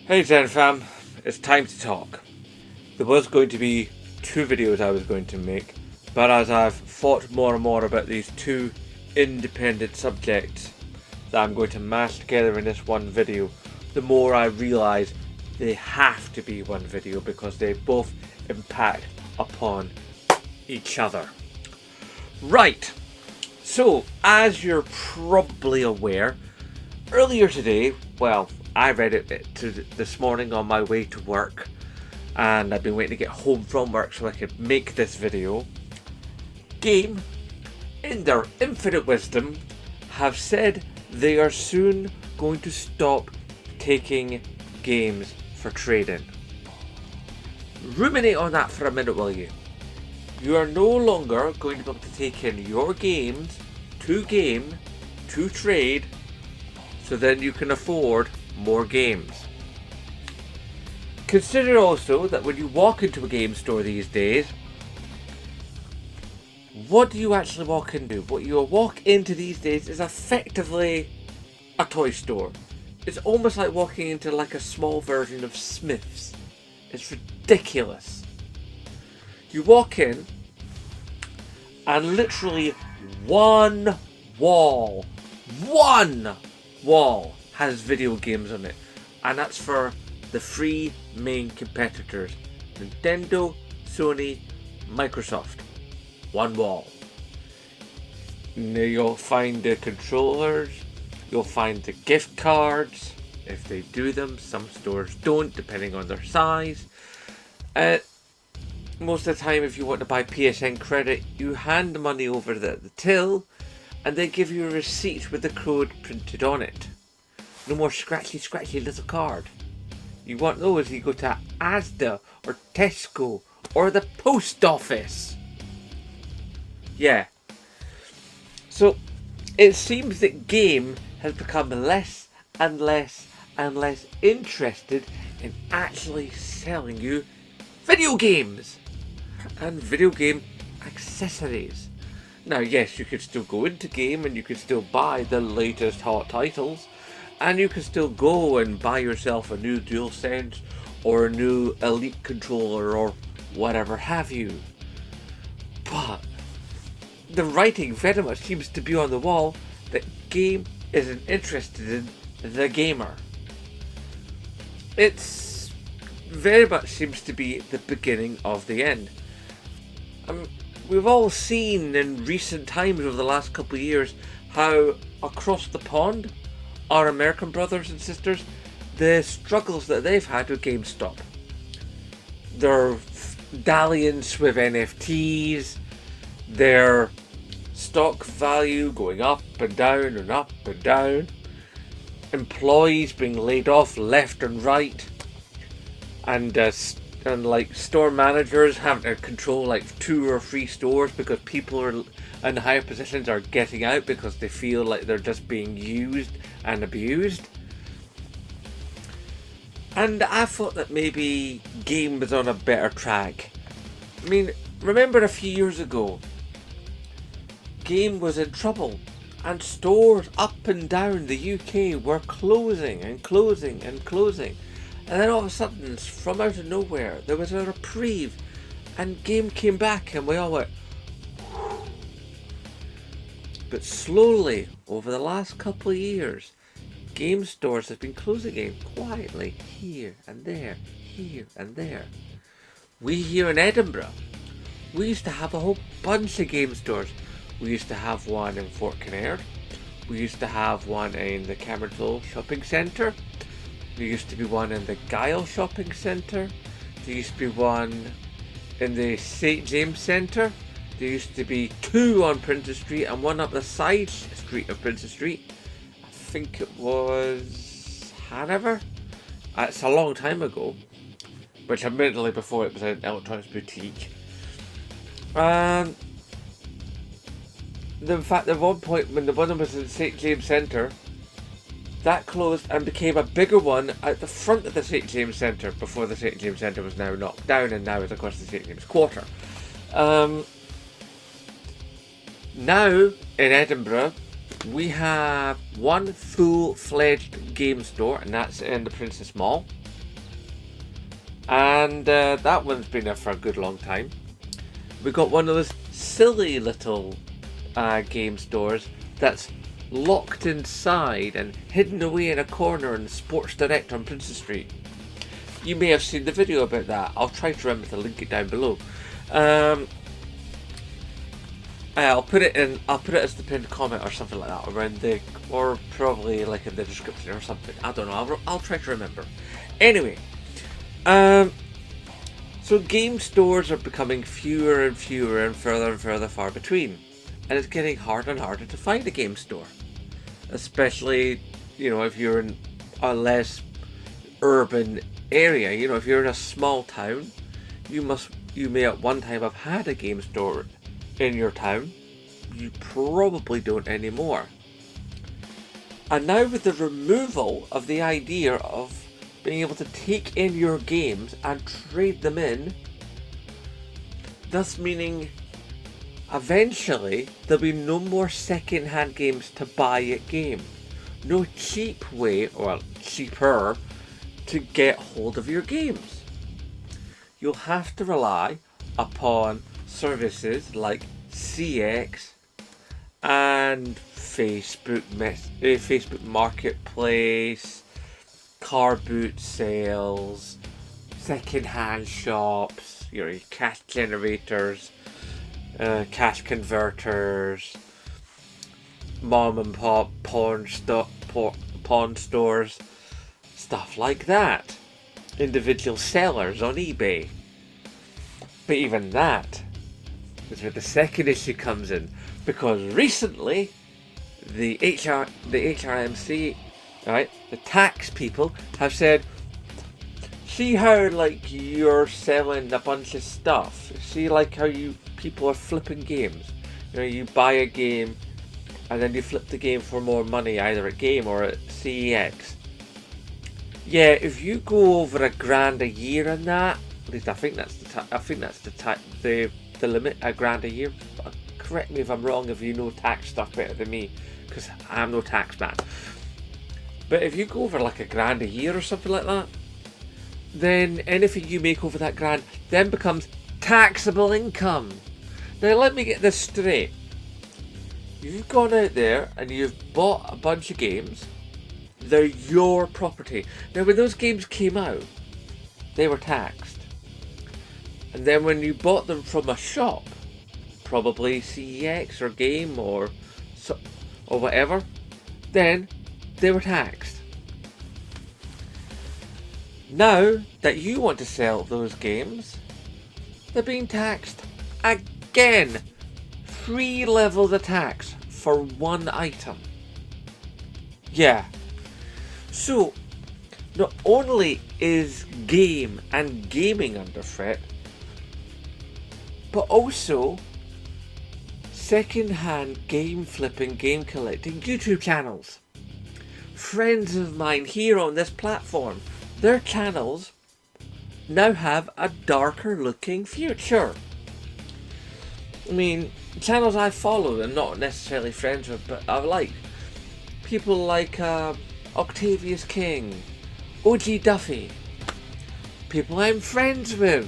Hey Zen fam, it's time to talk. There was going to be 2 videos I was going to make, but as I've thought more and more about these 2 independent subjects that I'm going to mash together in this one video, the more I realise they have to be one video because they both impact upon each other. Right, so as you're probably aware, earlier today, I read it this morning on my way to work, and I've been waiting to get home from work so I could make this video. Game, in their infinite wisdom, have said they are soon going to stop taking games for trading. Ruminate on that for a minute, will you? You are no longer going to be able to take in your games to trade, so then you can afford more games. Consider also that when you walk into a game store these days, what do you actually walk into? What you walk into these days is effectively a toy store. It's almost like walking into like a small version of Smith's. It's ridiculous. You walk in and literally one wall has video games on it, and that's for the 3 main competitors: Nintendo, Sony, Microsoft. One wall. Now you'll find the controllers, you'll find the gift cards, if they do them. Some stores don't, depending on their size. Most of the time, if you want to buy PSN credit, you hand the money over the till, and they give you a receipt with the code printed on it. No more scratchy little card. You want those, you go to Asda or Tesco or the post office. Yeah. So it seems that game has become less and less interested in actually selling you video games and video game accessories. Now, yes, you could still go into game and you could still buy the latest hot titles, and you can still go and buy yourself a new DualSense or a new Elite controller or whatever have you. But the writing very much seems to be on the wall that game isn't interested in the gamer. It's very much seems to be the beginning of the end. We've all seen in recent times over the last couple of years how across the pond, our American brothers and sisters, the struggles that they've had with GameStop. Their dalliance with NFTs, their stock value going up and down and up and down, employees being laid off left and right, and like store managers having to control like 2 or 3 stores because people are in higher positions are getting out because they feel like they're just being used and abused. And I thought that maybe game was on a better track. I mean, remember a few years ago, game was in trouble and stores up and down the UK were closing and closing and closing. And then all of a sudden, from out of nowhere, there was a reprieve and game came back and we all went, whew. But slowly, over the last couple of years, game stores have been closing again, quietly, here and there, here and there. We here in Edinburgh, we used to have a whole bunch of game stores. We used to have one in Fort Kinnaird. We used to have one in the Camerton Shopping Centre. There used to be one in the Gyle Shopping Centre. There used to be one in the St James Centre. There used to be 2 on Princess Street and one up the side street of Princess Street. I think it was Hanover. It's a long time ago, which admittedly before it was an electronics boutique. And in fact, at one point when the one was in St James Centre, that closed and became a bigger one at the front of the St James Centre before the St James Centre was now knocked down and now is of course the St James Quarter. Now in Edinburgh we have one full-fledged game store, and that's in the Princess Mall. and that one's been there for a good long time. We got one of those silly little game stores that's locked inside and hidden away in a corner in Sports Direct on Princess Street. You may have seen the video about that. I'll try to remember to link it down below. I'll put it as the pinned comment or something like that, or probably like in the description or something. I don't know. I'll try to remember. Anyway, so game stores are becoming fewer and fewer and further far between, and it's getting harder and harder to find a game store, especially if you're in a less urban area. If you're in a small town, you may at one time have had a game store in your town. You probably don't anymore. And now with the removal of the idea of being able to take in your games and trade them in, thus meaning eventually there'll be no more second-hand games to buy at game. No cheap way, or cheaper, to get hold of your games. You'll have to rely upon services like CX and Facebook Marketplace, car boot sales, second-hand shops, your cash generators, cash converters, mom and pop pawn stores, stuff like that. Individual sellers on eBay. But even that is where the second issue comes in, because recently the HMRC, right, the tax people have said, see how you're selling a bunch of stuff. See how people are flipping games. You buy a game and then you flip the game for more money, either at game or at CEX. Yeah, if you go over $1,000 a year on that, at least I think that's the limit, $1,000 a year. Correct me if I'm wrong if you know tax stuff better than me, because I'm no tax man. But if you go over $1,000 a year or something like that, then anything you make over that grand then becomes taxable income. Now let me get this straight. You've gone out there and you've bought a bunch of games. They're your property. Now when those games came out, they were taxed. And then when you bought them from a shop, probably CEX or Game or whatever, then they were taxed. Now that you want to sell those games, they're being taxed again. 3 levels of tax for one item. Yeah. So, not only is game and gaming under threat, but also second-hand game flipping, game collecting YouTube channels. Friends of mine here on this platform, their channels now have a darker looking future. I mean, channels I follow and not necessarily friends with, but I like people like Octavius King, OG Duffy, people I'm friends with.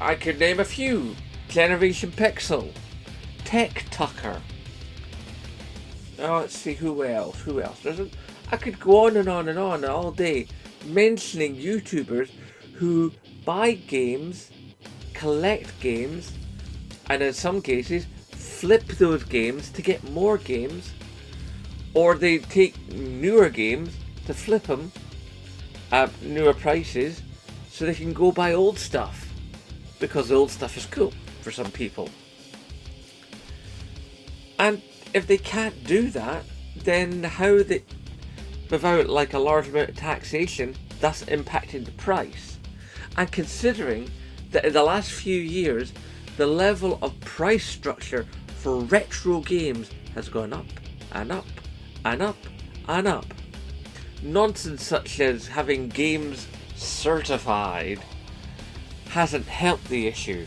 I could name a few: Generation Pixel, Tech Tucker. Oh, let's see who else. I could go on and on and on all day mentioning YouTubers who buy games, collect games, and in some cases flip those games to get more games, or they take newer games to flip them at newer prices so they can go buy old stuff, because the old stuff is cool for some people. And if they can't do that, then how they, without a large amount of taxation, thus impacting the price? And considering that in the last few years the level of price structure for retro games has gone up and up and up and up. Nonsense such as having games certified hasn't helped the issue.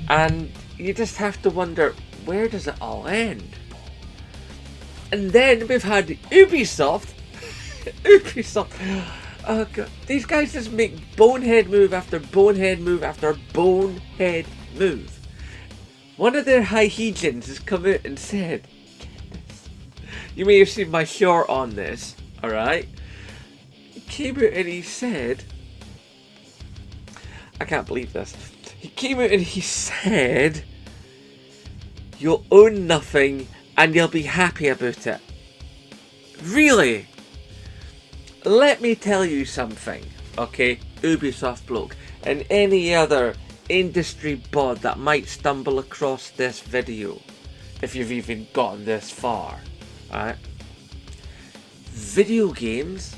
And you just have to wonder, where does it all end? And then we've had Ubisoft. Oh God. These guys just make bonehead move after bonehead move after bonehead move. One of their Hyhegians has come out and said, you may have seen my short on this, alright? He came out and he said, I can't believe this. He came out and he said, you'll own nothing and you'll be happy about it. Really? Let me tell you something, okay, Ubisoft bloke, and any other industry bod that might stumble across this video, if you've even gotten this far, alright? Video games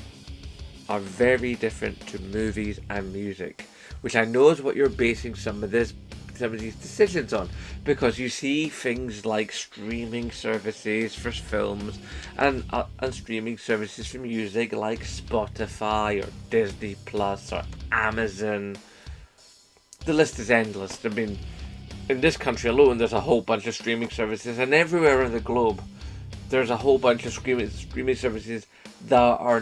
are very different to movies and music, which I know is what you're basing some of these decisions on, because you see things like streaming services for films and streaming services for music like Spotify or Disney Plus or Amazon. The list is endless. I mean, in this country alone there's a whole bunch of streaming services, and everywhere in the globe there's a whole bunch of streaming services that are,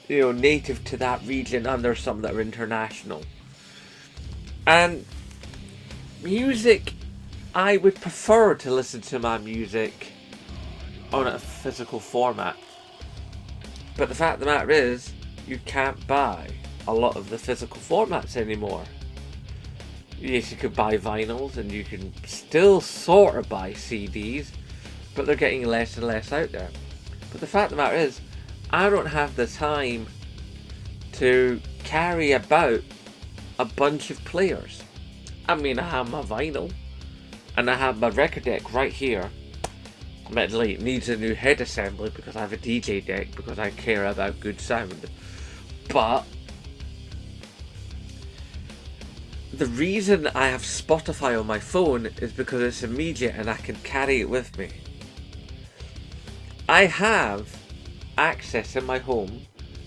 you know, native to that region, and there's some that are international. And music, I would prefer to listen to my music on a physical format. But the fact of the matter is, you can't buy a lot of the physical formats anymore. Yes, you could buy vinyls and you can still sort of buy CDs, but they're getting less and less out there. But the fact of the matter is, I don't have the time to carry about a bunch of players. I mean, I have my vinyl and I have my record deck right here. Admittedly, it needs a new head assembly because I have a DJ deck because I care about good sound. But the reason I have Spotify on my phone is because it's immediate and I can carry it with me. I have access in my home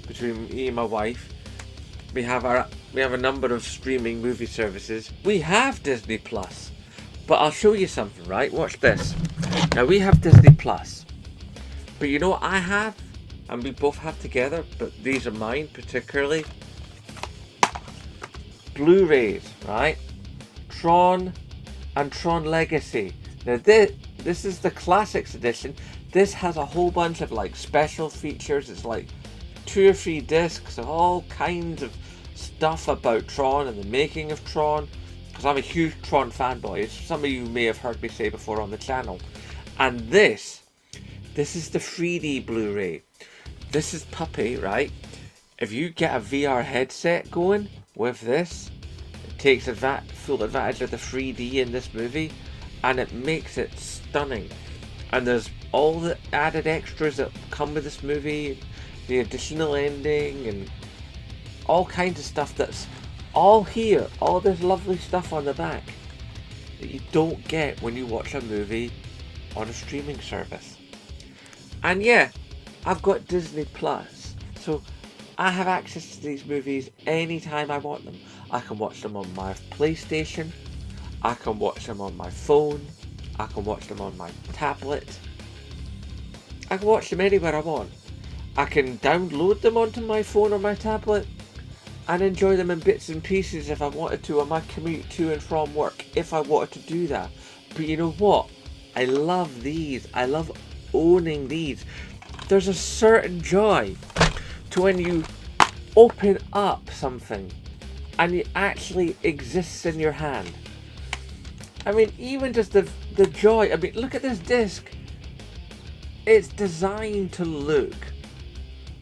between me and my wife. We have a number of streaming movie services. We have Disney Plus. But I'll show you something, right? Watch this. Now we have Disney Plus. But you know what I have? And we both have together, but these are mine particularly. Blu-rays, right? Tron and Tron Legacy. Now this is the Classics edition. This has a whole bunch of like special features. It's like 2 or 3 discs of all kinds of stuff about Tron and the making of Tron, because I'm a huge Tron fanboy, as some of you may have heard me say before on the channel. And this is the 3D Blu-ray. This is puppy, right? If you get a VR headset going with this, it takes full advantage of the 3D in this movie, and it makes it stunning. And there's all the added extras that come with this movie, the additional ending and all kinds of stuff that's all here, all this lovely stuff on the back that you don't get when you watch a movie on a streaming service. And yeah, I've got Disney Plus, so I have access to these movies anytime I want them. I can watch them on my PlayStation, I can watch them on my phone, I can watch them on my tablet, I can watch them anywhere I want. I can download them onto my phone or my tablet and enjoy them in bits and pieces if I wanted to on my commute to and from work, if I wanted to do that. But you know what? I love these. I love owning these. There's a certain joy to when you open up something and it actually exists in your hand. I mean, even just the joy. I mean, look at this disc. It's designed to look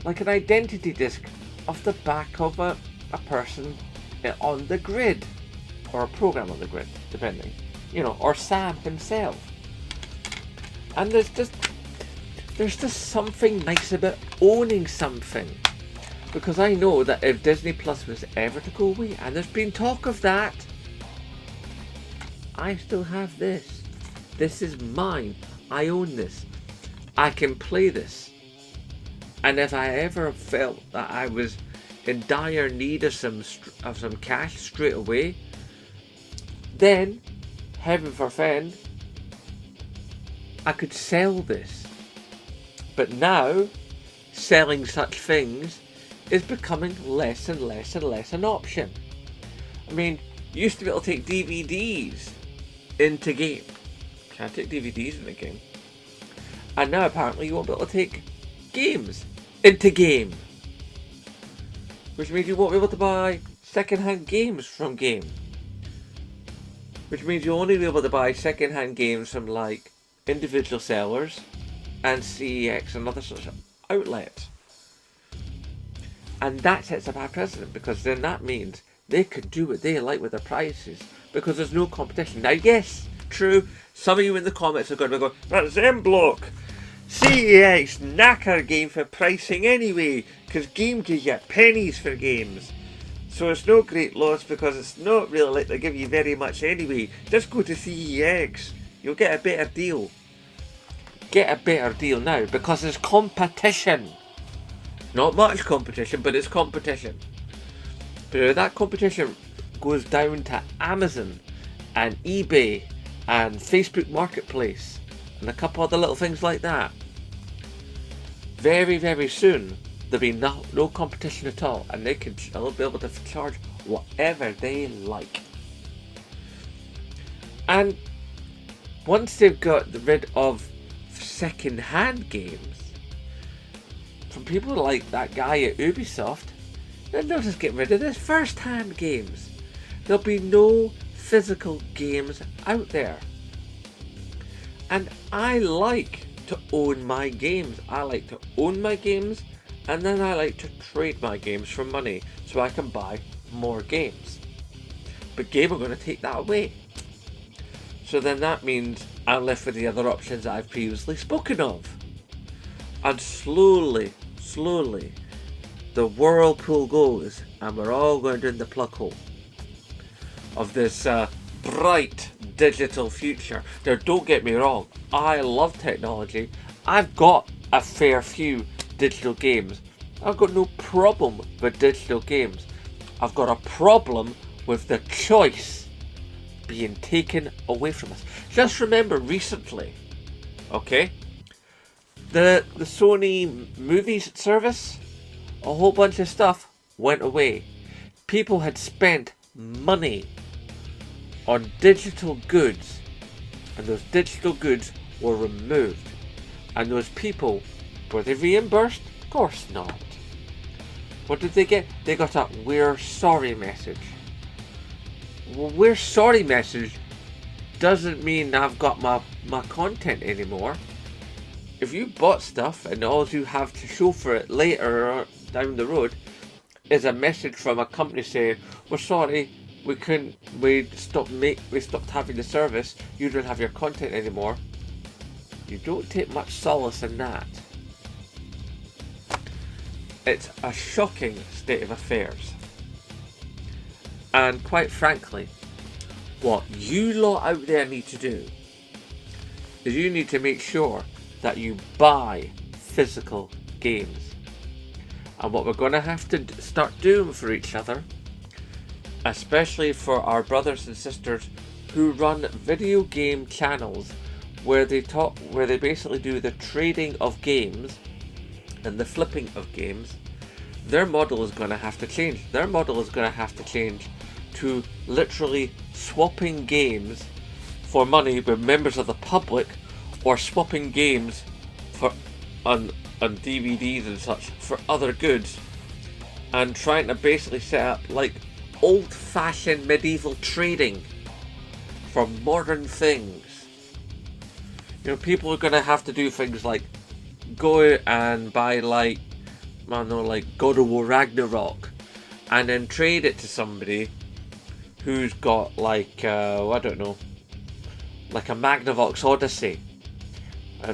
like an identity disc off the back of a person on the grid, or a program on the grid, depending, you know, or Sam himself. And there's just something nice about owning something, because I know that if Disney Plus was ever to go away, and there's been talk of that, I still have this. This is mine. I own this. I can play this. And if I ever felt that I was in dire need of some cash straight away, then, heaven forfend, I could sell this. But now, selling such things is becoming less and less and less an option. I mean, you used to be able to take DVDs into game. Can't take DVDs in a game. And now apparently you won't be able to take games into game. Which means you won't be able to buy second-hand games from game. Which means you'll only be able to buy second-hand games from like individual sellers and CEX and other sorts of outlets. And that sets a bad precedent, because then that means they can do what they like with their prices because there's no competition. Now, yes, true, some of you in the comments are going to go, "That's them bloke. CEX knacker game for pricing anyway, because game gives you pennies for games. So it's no great loss because it's not really like they give you very much anyway. Just go to CEX. You'll get a better deal." Get a better deal now because there's competition. Not much competition, but it's competition. But that competition goes down to Amazon and eBay and Facebook Marketplace and a couple other little things like that. Very, very soon there'll be no competition at all, and they'll be able to charge whatever they like. And once they've got rid of second-hand games from people like that guy at Ubisoft, then they'll just get rid of this first-hand games. There'll be no physical games out there. And I like to own my games. I like to own my games, and then I like to trade my games for money so I can buy more games. But Game are going to take that away. So then that means I'm left with the other options that I've previously spoken of. And slowly, the whirlpool goes, and we're all going down the plug hole of this bright digital future. Now, don't get me wrong, I love technology. I've got a fair few digital games. I've got no problem with digital games. I've got a problem with the choice being taken away from us. Just remember recently, okay, the Sony movies service, a whole bunch of stuff went away. People had spent money on digital goods, and those digital goods were removed. And those people, were they reimbursed? Of course not. What did they get? They got a "we're sorry" message. Well, "we're sorry" message doesn't mean I've got my content anymore. If you bought stuff and all you have to show for it later or down the road is a message from a company saying, "We're sorry, we stopped having the service, you don't have your content anymore," you don't take much solace in that. It's a shocking state of affairs. And quite frankly, what you lot out there need to do is you need to make sure that you buy physical games. And what we're going to have to start doing for each other, especially for our brothers and sisters who run video game channels where they basically do the trading of games and the flipping of games, their model is going to have to change. Their model is going to have to change to literally swapping games for money with members of the public, or swapping games for on DVDs and such for other goods, and trying to basically set up like old-fashioned medieval trading for modern things. You know, people are going to have to do things like go out and buy like God of War Ragnarok, and then trade it to somebody who's got like I don't know, like a Magnavox Odyssey,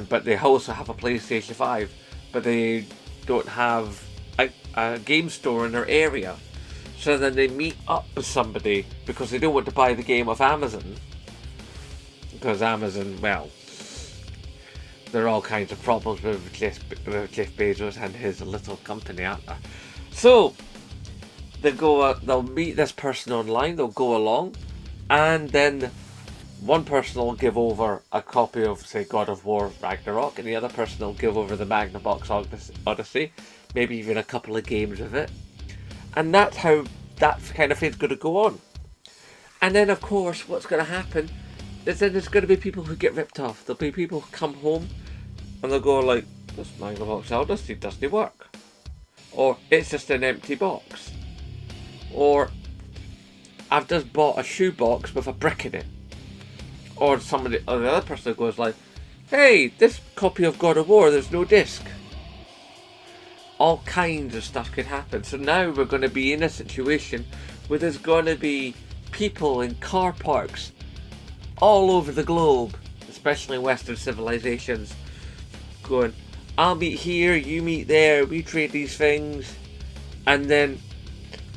but they also have a PlayStation 5, but they don't have a game store in their area. So then they meet up with somebody because they don't want to buy the game off Amazon, because Amazon, well, there are all kinds of problems with Jeff Bezos and his little company, aren't there? So they'll meet this person online, they'll go along, and then One person will give over a copy of, say, God of War Ragnarok, and the other person will give over the Magnavox Odyssey, maybe even a couple of games of it. And that's how that kind of thing's going to go on. And then, of course, what's going to happen is then there's going to be people who get ripped off. There'll be people who come home and they'll go like, this Magnavox Odyssey doesn't work. Or, it's just an empty box. Or, I've just bought a shoebox with a brick in it. Or the other person goes like, hey, this copy of God of War, there's no disc. All kinds of stuff could happen. So now we're going to be in a situation where there's going to be people in car parks all over the globe, especially in Western civilizations, going, I'll meet here, you meet there, we trade these things. And then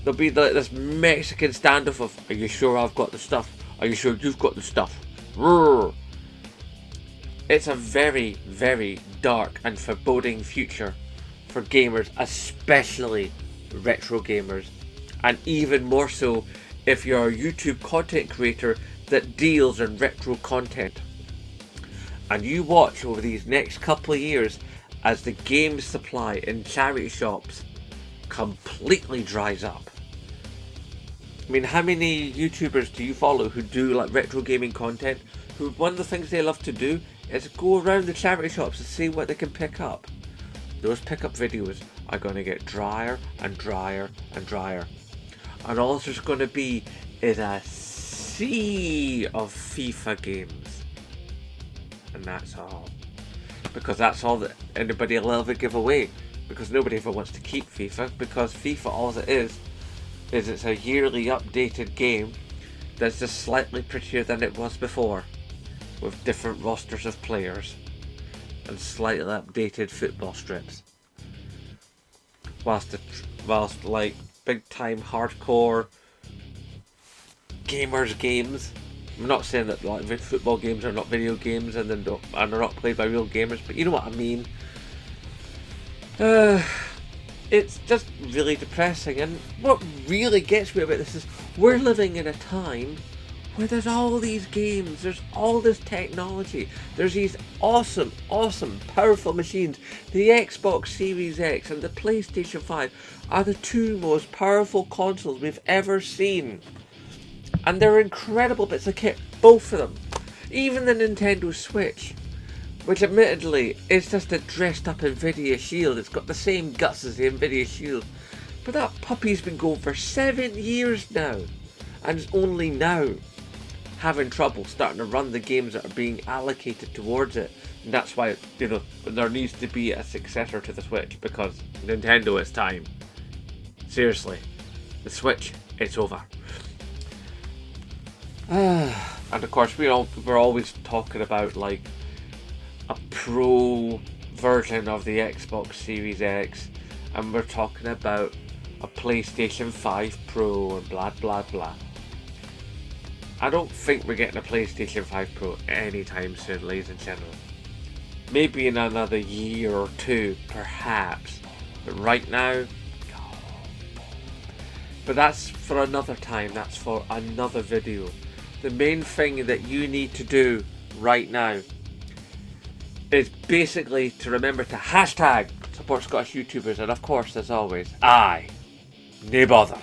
there'll be this Mexican standoff of, are you sure I've got the stuff? Are you sure you've got the stuff? Roar. It's a very, very dark and foreboding future for gamers, especially retro gamers, and even more so if you're a YouTube content creator that deals in retro content. And you watch over these next couple of years as the game supply in charity shops completely dries up. I mean, how many YouTubers do you follow who do like retro gaming content, who one of the things they love to do is go around the charity shops and see what they can pick up? Those pickup videos are going to get drier and drier and drier. And all there's going to be is a sea of FIFA games. And that's all. Because that's all that anybody will ever give away. Because nobody ever wants to keep FIFA. Because FIFA, all it is it's a yearly updated game that's just slightly prettier than it was before, with different rosters of players and slightly updated football strips. Whilst like big time hardcore gamers games, I'm not saying that like football games are not video games and are not played by real gamers, but you know what I mean. It's just really depressing, and what really gets me about this is we're living in a time where there's all these games, there's all this technology, there's these awesome, powerful machines. The Xbox Series X and the PlayStation 5 are the two most powerful consoles we've ever seen. And they're incredible bits of kit, both of them. Even the Nintendo Switch, which admittedly is just a dressed up Nvidia Shield. It's got the same guts as the Nvidia Shield. But that puppy's been going for 7 years now. And it's only now having trouble starting to run the games that are being allocated towards it. And that's why, there needs to be a successor to the Switch. Because Nintendo, it's time. Seriously. The Switch, it's over. And of course, we're always talking about like a pro version of the Xbox Series X, and we're talking about a PlayStation 5 Pro and blah blah blah. I don't think we're getting a PlayStation 5 Pro anytime soon, ladies and gentlemen. Maybe in another year or two, perhaps. But right now, no. But that's for another time, that's for another video. The main thing that you need to do right now is basically to remember to hashtag support Scottish YouTubers, and of course, as always, nae bother.